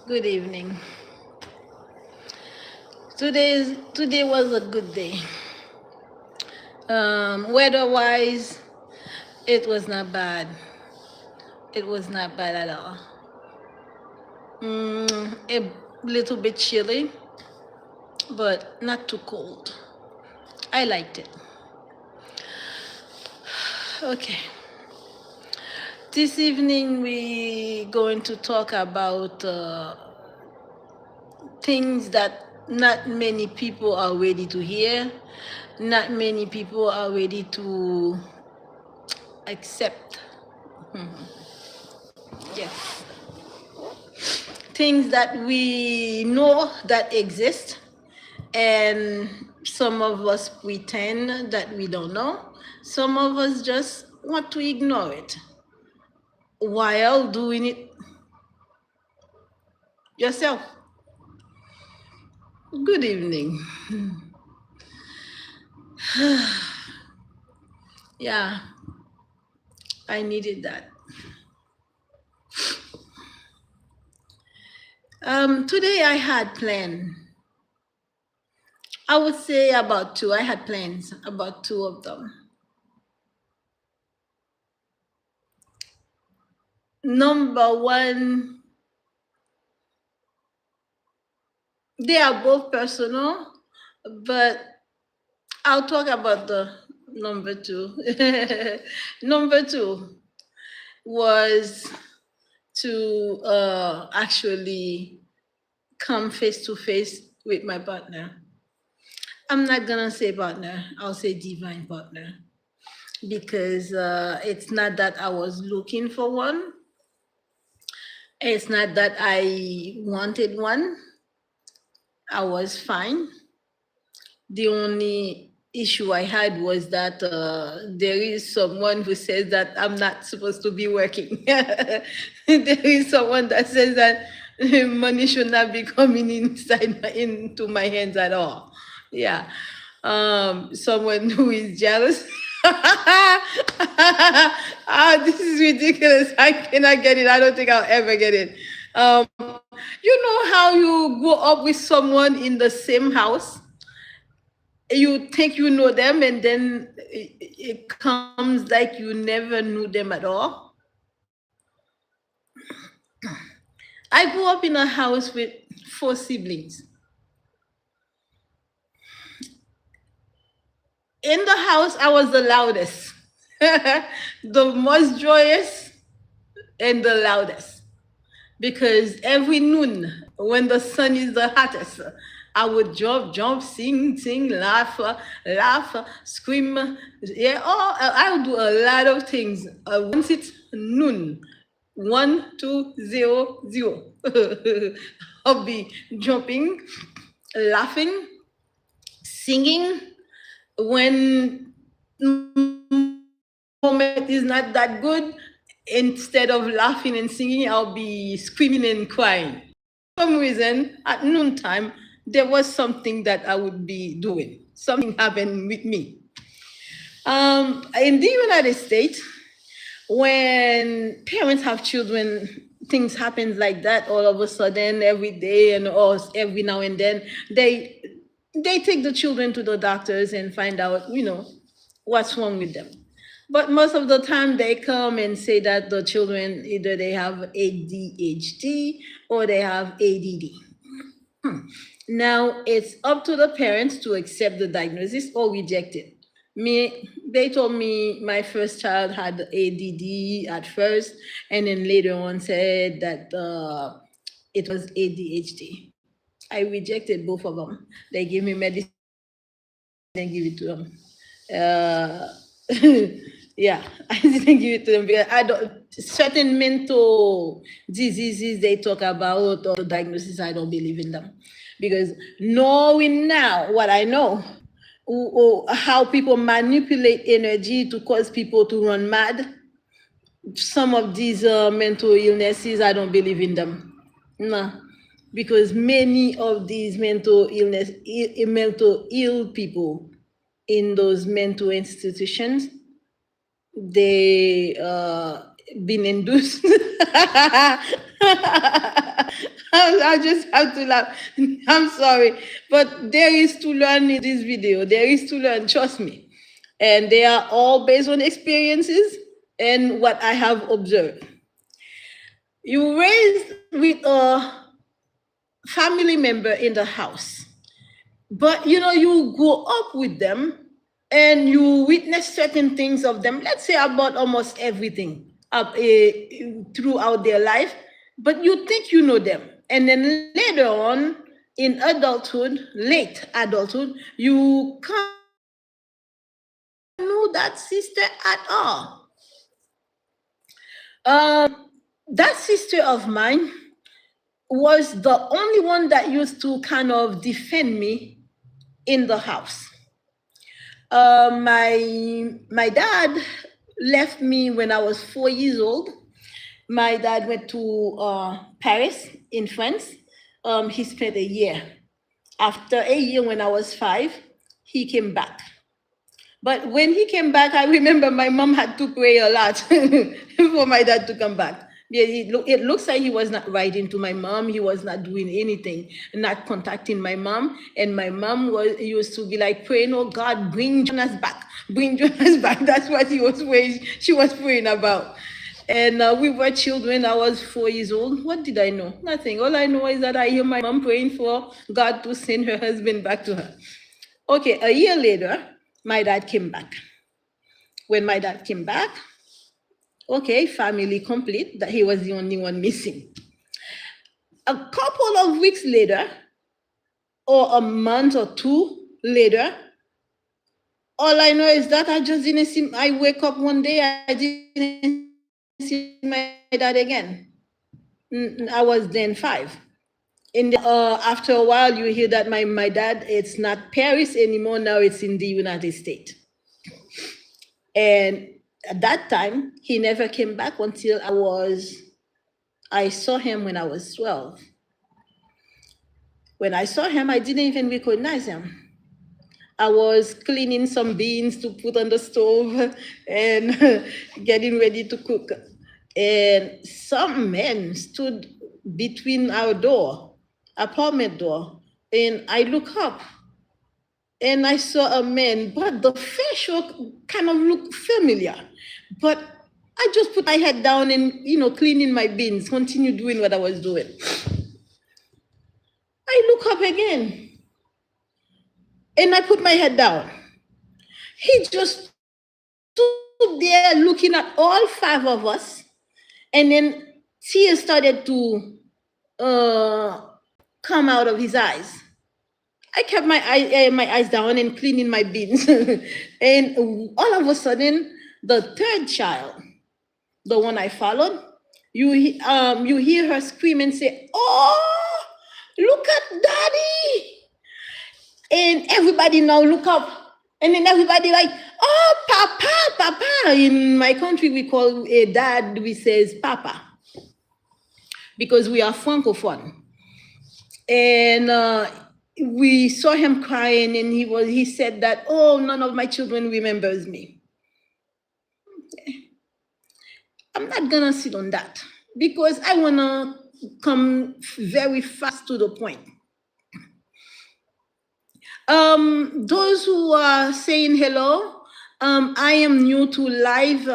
Good evening. Today was a good day. Weather-wise, it was not bad. It was not bad at all. A little bit chilly, but not too cold. I liked it. Okay. This evening we're going to talk about things that not many people are ready to hear, not many people are ready to accept. Yes. Things that we know that exist, and some of us pretend that we don't know. Some of us just want to ignore it while doing it yourself. Good evening. Yeah, I needed that. Today I had plans. I would say about two. I had plans about two of them. Number one, they are both personal, but I'll talk about the number two. Number two was to actually come face to face with my partner. I'm not gonna say partner, I'll say divine partner, because it's not that I was looking for one, it's not that I wanted one. I was fine. The only issue I had was that there is someone who says that I'm not supposed to be working. There is someone that says that money should not be coming into my hands at all. Yeah. Someone who is jealous. Ah, this is ridiculous. I cannot get it. I don't think I'll ever get it. You know how you grow up with someone in the same house? You think you know them, and then it comes like you never knew them at all. I grew up in a house with four siblings. In the house, I was the loudest, the most joyous, and the loudest. Because every noon, when the sun is the hottest, I would jump, sing, laugh, scream. Yeah, oh, I would do a lot of things. Once it's noon, 1, 2, 0, 0, I'll be jumping, laughing, singing. When moment is not that good, instead of laughing and singing, I'll be screaming and crying. For some reason, at noontime, there was something that I would be doing. Something happened with me. In the United States, when parents have children, things happen like that all of a sudden, every day and or every now and then. They take the children to the doctors and find out, what's wrong with them. But most of the time, they come and say that the children either they have ADHD or they have ADD. Now it's up to the parents to accept the diagnosis or reject it. They told me my first child had ADD at first, and then later on said that it was ADHD. I rejected both of them. They gave me medicine and give it to them. Yeah, I didn't give it to them because I don't. Certain mental diseases they talk about or the diagnosis, I don't believe in them, because knowing now what I know, how people manipulate energy to cause people to run mad. Some of these mental illnesses, I don't believe in them. No, because many of these mental ill people in those mental institutions, they been induced. I just have to laugh. I'm sorry, but there is to learn in this video. There is to learn, trust me. And they are all based on experiences and what I have observed. You raised with a family member in the house, but you grow up with them and you witness certain things of them, let's say about almost everything throughout their life, but you think you know them. And then later on in adulthood, late adulthood, you can't know that sister at all. That sister of mine was the only one that used to kind of defend me in the house. My dad left me when I was 4 years old. My dad went to Paris in France. He spent a year. After a year, when I was 5, he came back. But when he came back, I remember my mom had to pray a lot for my dad to come back. Yeah, it looks like he was not writing to my mom. He was not doing anything, not contacting my mom. And my mom used to be like praying, "Oh God, bring Jonas back, bring Jonas back." That's what he was praying. She was praying about. And we were children. I was 4 years old. What did I know? Nothing. All I know is that I hear my mom praying for God to send her husband back to her. Okay, a year later, my dad came back. When my dad came back, okay, family complete, that he was the only one missing. A couple of weeks later, or a month or two later, all I know is that I just didn't see, I wake up one day, I didn't see my dad again. I was then 5. After a while, you hear that my dad, it's not Paris anymore, now it's in the United States. And at that time, he never came back until I saw him when I was 12. When I saw him, I didn't even recognize him. I was cleaning some beans to put on the stove and getting ready to cook. And some men stood between our apartment door, and I look up and I saw a man, but the facial kind of looked familiar. But I just put my head down and, cleaning my beans, continue doing what I was doing. I look up again and I put my head down. He just stood there looking at all 5 of us, and then tears started to come out of his eyes. I kept my eyes down and cleaning my beans. And all of a sudden, the third child, the one I followed, you hear her scream and say, "Oh, look at daddy!" And everybody now look up. And then everybody like, "Oh, papa, papa." In my country, we call a dad, we says papa, because we are Francophone. And we saw him crying, and he said that, "Oh, none of my children remembers me." Okay. I'm not gonna sit on that because I wanna come very fast to the point. Those who are saying hello, I am new to live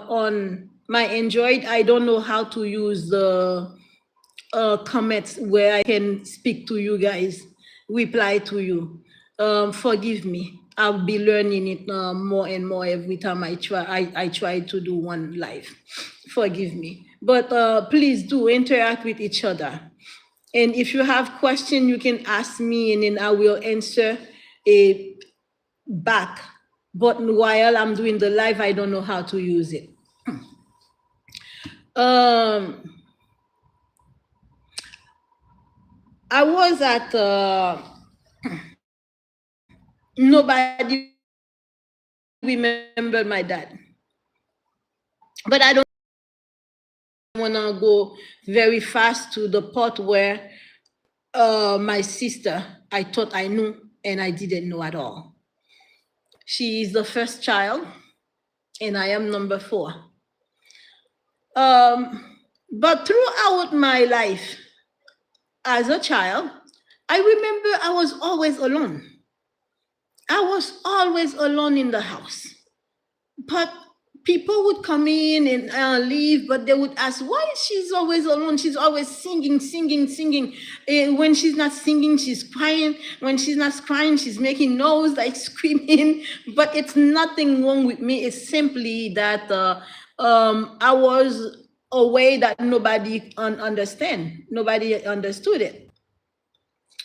on my Android. I don't know how to use the comments where I can speak to you guys, reply to you. Forgive me. I'll be learning it more and more every time I try to do one live. Forgive me. But please do interact with each other. And if you have questions, you can ask me, and then I will answer back. But while I'm doing the live, I don't know how to use it. I was at nobody remembered my dad, but I don't want to go very fast to the part where my sister, I thought I knew and I didn't know at all. She is the first child, and I am number 4. But throughout my life, as a child, I remember I was always alone. I was always alone in the house. But people would come in and leave, but they would ask, why she's always alone? She's always singing, singing, singing. When she's not singing, she's crying. When she's not crying, she's making noise, like screaming. But it's nothing wrong with me. It's simply that I was a way that nobody understand. Nobody understood it.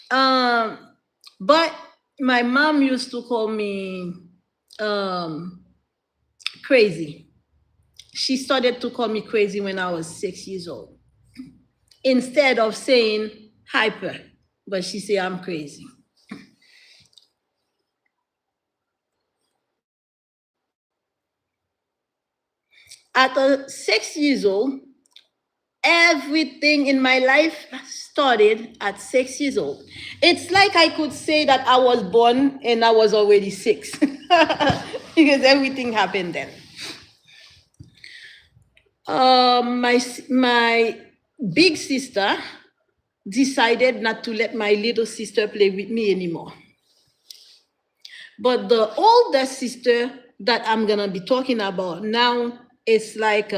Um, but my mom used to call me um, crazy. She started to call me crazy when I was 6 years old. Instead of saying hyper, but she said I'm crazy. At 6 years old, everything in my life started at 6 years old. It's like I could say that I was born and I was already six because everything happened then. My big sister decided not to let my little sister play with me anymore. But the older sister that I'm gonna be talking about now, it's like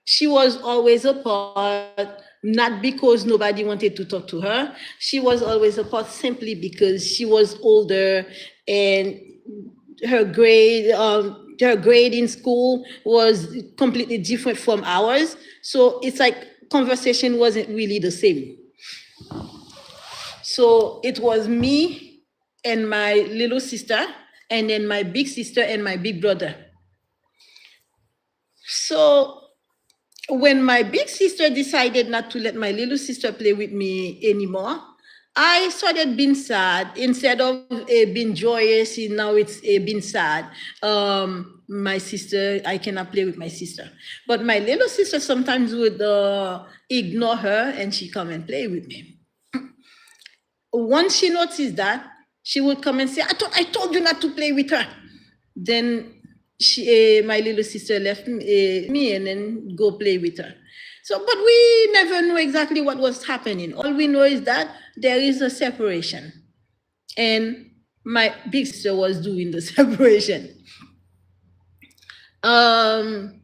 she was always apart, not because nobody wanted to talk to her. She was always apart simply because she was older and her grade in school was completely different from ours. So it's like conversation wasn't really the same. So it was me and my little sister, and then my big sister and my big brother. So when my big sister decided not to let my little sister play with me anymore, I started being sad. Instead of being joyous, now it's being sad. My sister, I cannot play with my sister. But my little sister sometimes would ignore her and she come and play with me. Once she noticed that, she would come and say, I told you not to play with her. Then my little sister left me and then go play with her. So, but we never know exactly what was happening. All we know is that there is a separation. And my big sister was doing the separation. Um,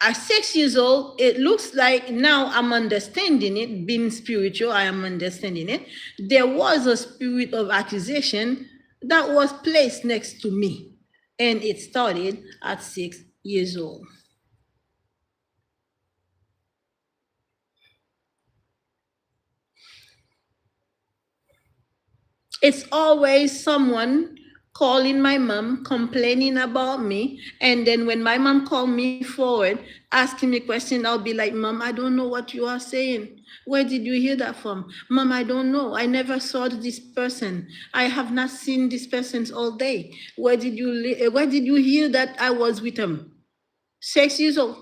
at 6 years old, it looks like now I'm understanding it, being spiritual, I am understanding it. There was a spirit of accusation that was placed next to me, and it started at 6 years old. It's always someone calling my mom, complaining about me. And then when my mom called me forward, asking me questions, I'll be like, Mom, I don't know what you are saying. Where did you hear that from? Mom, I don't know. I never saw this person. I have not seen this person all day. Where did you hear that I was with him? 6 years old.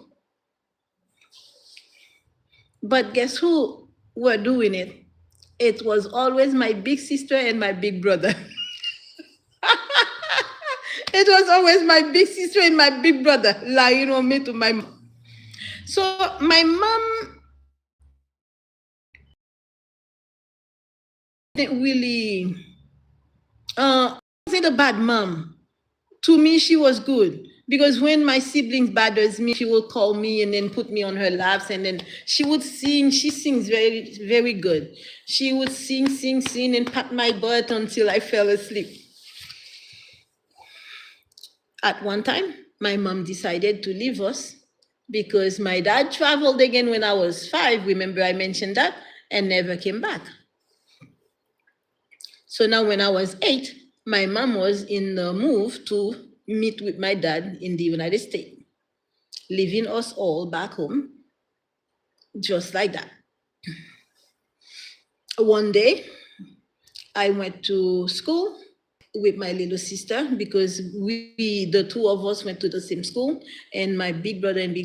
But guess who were doing it? It was always my big sister and my big brother. It was always my big sister and my big brother lying on me to my mom. So my mom didn't really wasn't a bad mom. To me, she was good. Because when my siblings bothers me, she would call me and then put me on her laps, and then she would sing. She sings very, very good. She would sing, sing, sing, and pat my butt until I fell asleep. At one time, my mom decided to leave us because my dad traveled again when I was 5. Remember, I mentioned that, and never came back. So now, when I was 8, my mom was in the move to meet with my dad in the United States, leaving us all back home, just like that. One day, I went to school with my little sister because the two of us went to the same school, and my big brother and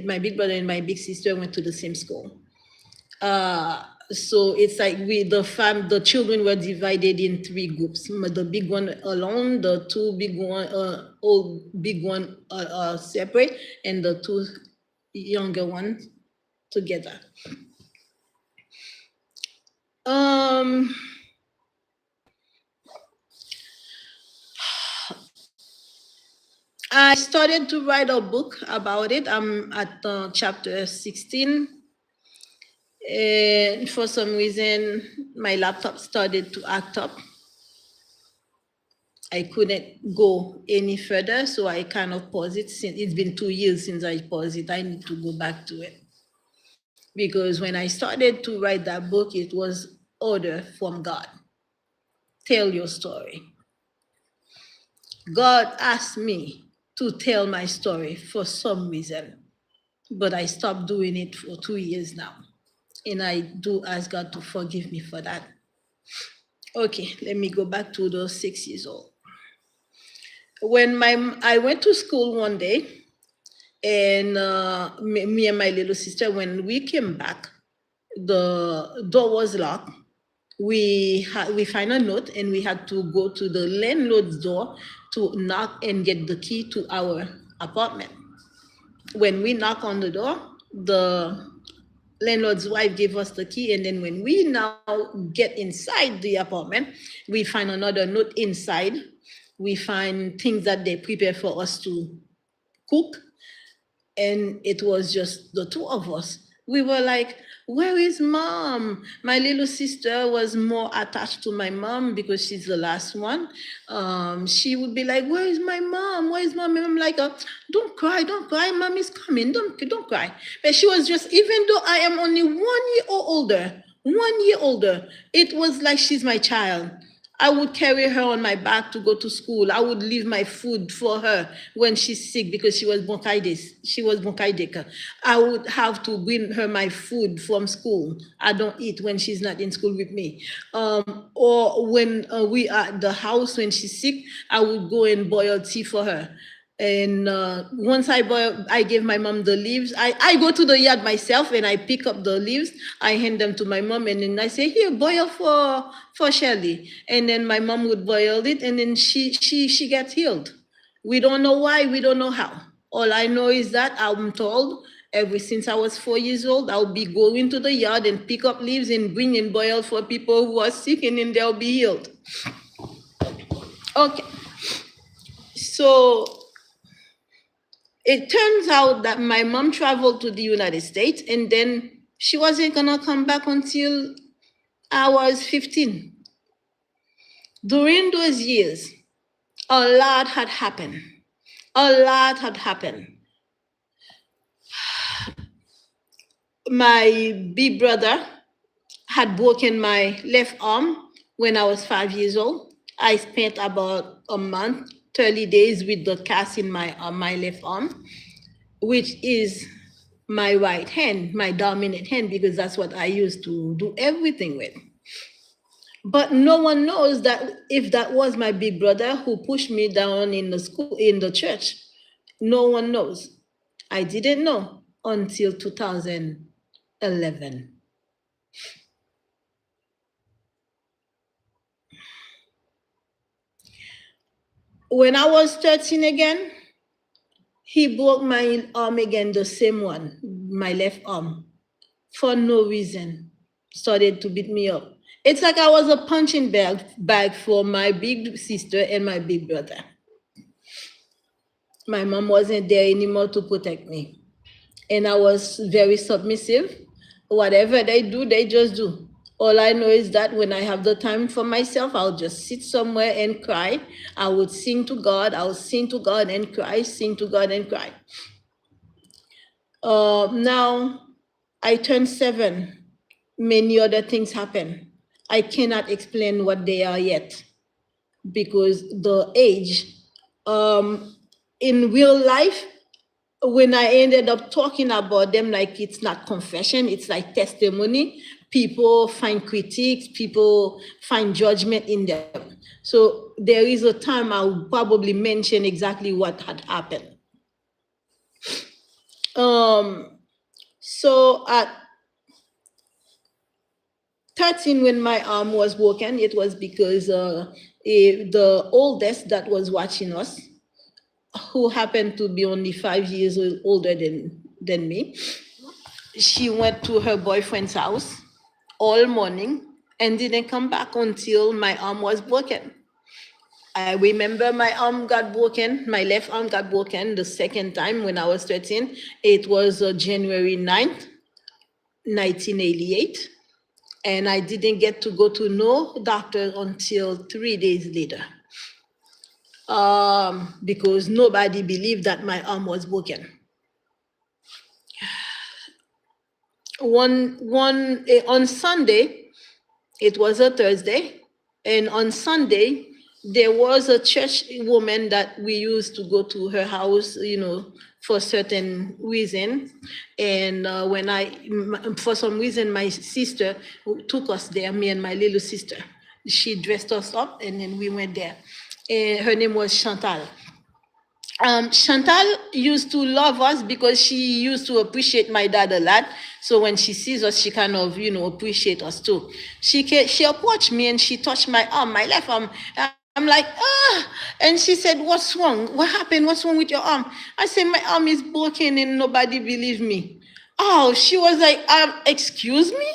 my big brother and my big sister went to the same school. So it's like the children were divided in 3 groups. The big one alone, the two big one, big one separate, and the two younger ones together. Um, I started to write a book about it. I'm at chapter 16. And for some reason, my laptop started to act up. I couldn't go any further, so I kind of paused it. Since it's been 2 years since I paused it, I need to go back to it. Because when I started to write that book, it was order from God. Tell your story. God asked me to tell my story for some reason, but I stopped doing it for 2 years now. And I do ask God to forgive me for that. Okay, let me go back to those 6 years old. When I went to school one day, and me and my little sister, when we came back, the door was locked. We find a note, and we had to go to the landlord's door to knock and get the key to our apartment. When we knock on the door, the landlord's wife gave us the key, and then when we now get inside the apartment, we find another note inside. We find things that they prepare for us to cook, and it was just the two of us. We were like, where is mom? My little sister was more attached to my mom because she's the last one. She would be like, where is my mom? Where is mom? And I'm like, don't cry, mom is coming, don't cry. But she was just, even though I am only 1 year older, 1 year older, it was like she's my child. I would carry her on my back to go to school. I would leave my food for her when she's sick because she was bronchitis. She was bronchitic. I would have to bring her my food from school. I don't eat when she's not in school with me. Or when we are at the house when she's sick, I would go and boil tea for her. And once I gave my mom the leaves. I go to the yard myself and I pick up the leaves. I hand them to my mom, and then I say, here, boil for Shelly. And then my mom would boil it, and then she gets healed. We don't know why, we don't know how. All I know is that I'm told ever since I was 4 years old, I'll be going to the yard and pick up leaves and bring and boil for people who are sick, and then they'll be healed. Okay. So it turns out that my mom traveled to the United States, and then she wasn't gonna come back until I was 15. During those years, a lot had happened. A lot had happened. My big brother had broken my left arm when I was 5 years old. I spent about a month, 30 days with the cast in my left arm, which is my right hand, my dominant hand, because that's what I used to do everything with. But no one knows that if that was my big brother who pushed me down in the school, in the church. No one knows. I didn't know until 2011. When I was 13 again, he broke my arm again, the same one, my left arm, for no reason. Started to beat me up. It's like I was a punching bag for my big sister and my big brother. My mom wasn't there anymore to protect me. And I was very submissive. Whatever they do, they just do. All I know is that when I have the time for myself, I'll just sit somewhere and cry. I would sing to God. I'll sing to God and cry, sing to God and cry. Now I turned 7. Many other things happen. I cannot explain what they are yet because the age. In real life, when I ended up talking about them, like it's not confession, it's like testimony, people find critiques, people find judgment in them. So there is a time I'll probably mention exactly what had happened. So at 13, when my arm was broken, it was because the oldest that was watching us, who happened to be only 5 years older than me, she went to her boyfriend's house all morning and didn't come back until my arm was broken. I remember my arm got broken, my left arm got broken the second time when I was 13. It was January 9th, 1988. And I didn't get to go to no doctor until 3 days later, because nobody believed that my arm was broken. On Sunday, it was a Thursday, and on Sunday there was a church woman that we used to go to her house, for certain reason. And for some reason, my sister took us there, me and my little sister. She dressed us up, and then we went there. And her name was Chantal. Chantal used to love us because she used to appreciate my dad a lot. So when she sees us, she kind of, appreciate us too. She approached me and she touched my arm, my left arm. I'm like, and she said, "What's wrong? What happened? What's wrong with your arm?" I said, "My arm is broken and nobody believed me." Oh, she was like, "Excuse me?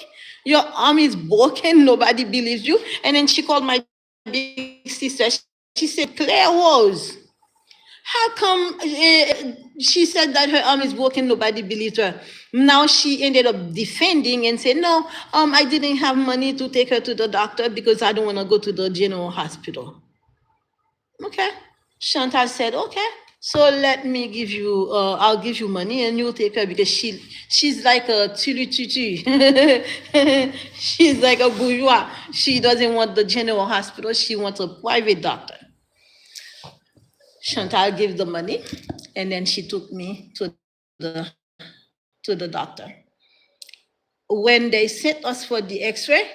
Your arm is broken, nobody believes you?" And then she called my big sister. She said, "Claire Rose, how come she said that her arm is broken, nobody believed her?" Now she ended up defending and said, "No, I didn't have money to take her to the doctor because I don't want to go to the general hospital." Okay. Chantal said, "Okay, so let me give you, I'll give you money and you'll take her because she's like a tulu tutu." She's like a bourgeois. She doesn't want the general hospital. She wants a private doctor. Chantal gave the money, and then she took me to the doctor. When they sent us for the X-ray,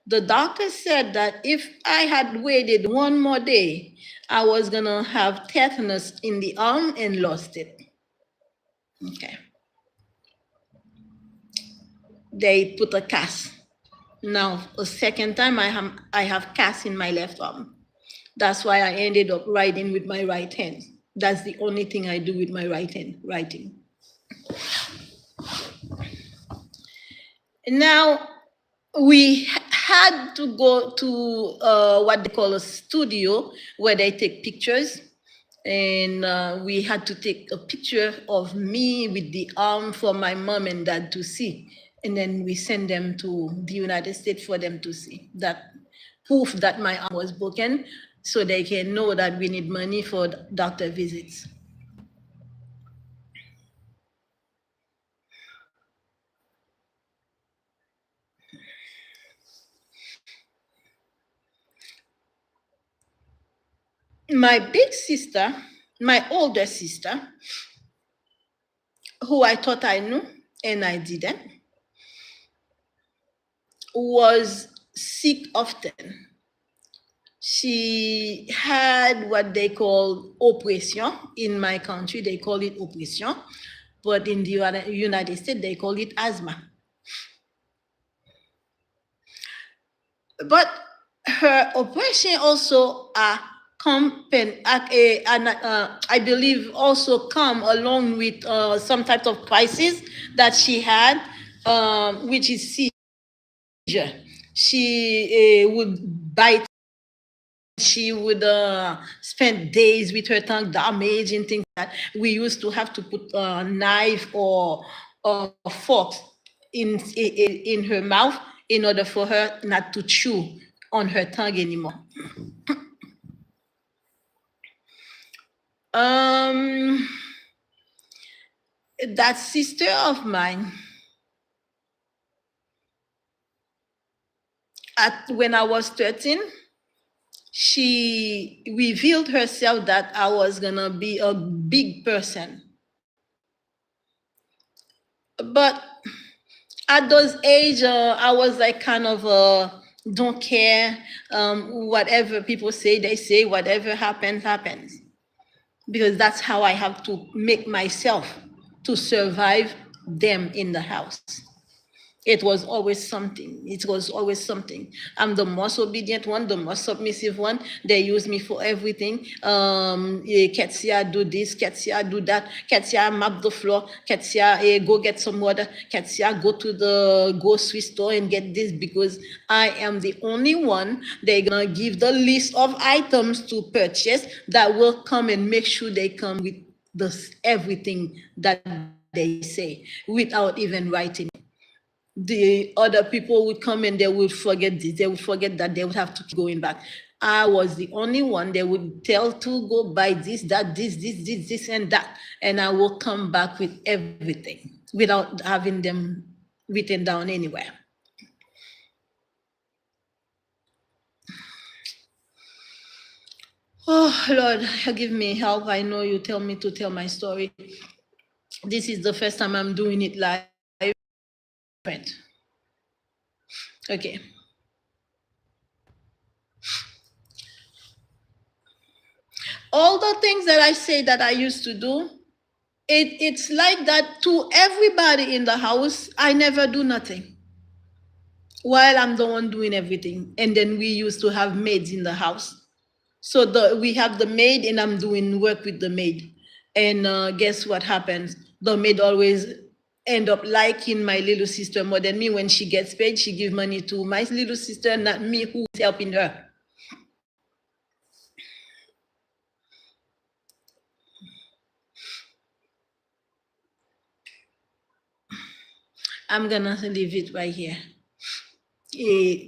the doctor said that if I had waited one more day, I was gonna have tetanus in the arm and lost it. Okay. They put a cast. Now, a second time, I have cast in my left arm. That's why I ended up writing with my right hand. That's the only thing I do with my right hand, writing. Now, we had to go to what they call a studio where they take pictures. And we had to take a picture of me with the arm for my mom and dad to see. And then we send them to the United States for them to see that proof that my arm was broken, so they can know that we need money for doctor visits. My big sister, my older sister, who I thought I knew and I didn't, was sick often. She had what they call oppression. In my country, they call it oppression, but in the United States, they call it asthma. But her oppression also I believe also come along with some type of crisis that she had, which is seizure. She would bite. She would spend days with her tongue damaged and things like that. We used to have to put a knife or forks in her mouth in order for her not to chew on her tongue anymore. That sister of mine, when I was 13, she revealed herself that I was gonna be a big person. But at those age, I was like kind of don't care. Whatever people say, they say. Whatever happens, happens. Because that's how I have to make myself to survive them in the house. It was always something. It was always something. I'm the most obedient one, the most submissive one. They use me for everything. Ketsia, do this. Ketsia, do that. Ketsia, map the floor. Ketsia, go get some water. Ketsia, go to the grocery store and get this, because I am the only one they're gonna give the list of items to purchase that will come and make sure they come with everything that they say without even writing it. The other people would come and they would forget this, they would forget that, they would have to keep going back. I was the only one they would tell to go buy this, that, this, and that. And I will come back with everything without having them written down anywhere. Oh, Lord, give me help. I know you tell me to tell my story. This is the first time I'm doing it live. Okay. All the things that I say that I used to do, it's like that to everybody in the house. I never do nothing while I'm the one doing everything. And then we used to have maids in the house. So we have the maid, and I'm doing work with the maid. And guess what happens? The maid always end up liking my little sister more than me. When she gets paid, she give money to my little sister, not me who's helping her. I'm gonna leave it right here,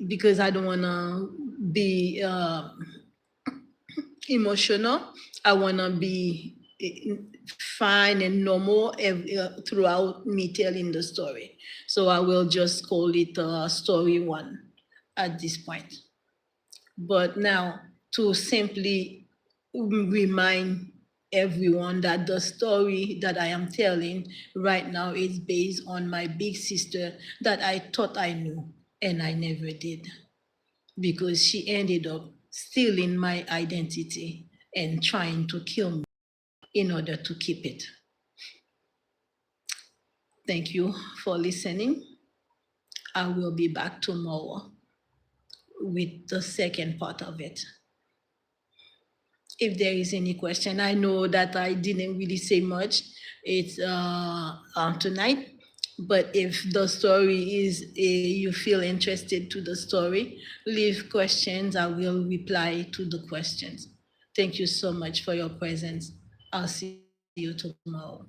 because I don't wanna be emotional. I wanna be fine and normal throughout me telling the story. So I will just call it story one at this point. But now, to simply remind everyone that the story that I am telling right now is based on my big sister that I thought I knew and I never did, because she ended up stealing my identity and trying to kill me in order to keep it. Thank you for listening. I will be back tomorrow with the second part of it. If there is any question, I know that I didn't really say much. It's tonight, but if the story is you feel interested to the story, leave questions. I will reply to the questions. Thank you so much for your presence. I'll see you tomorrow.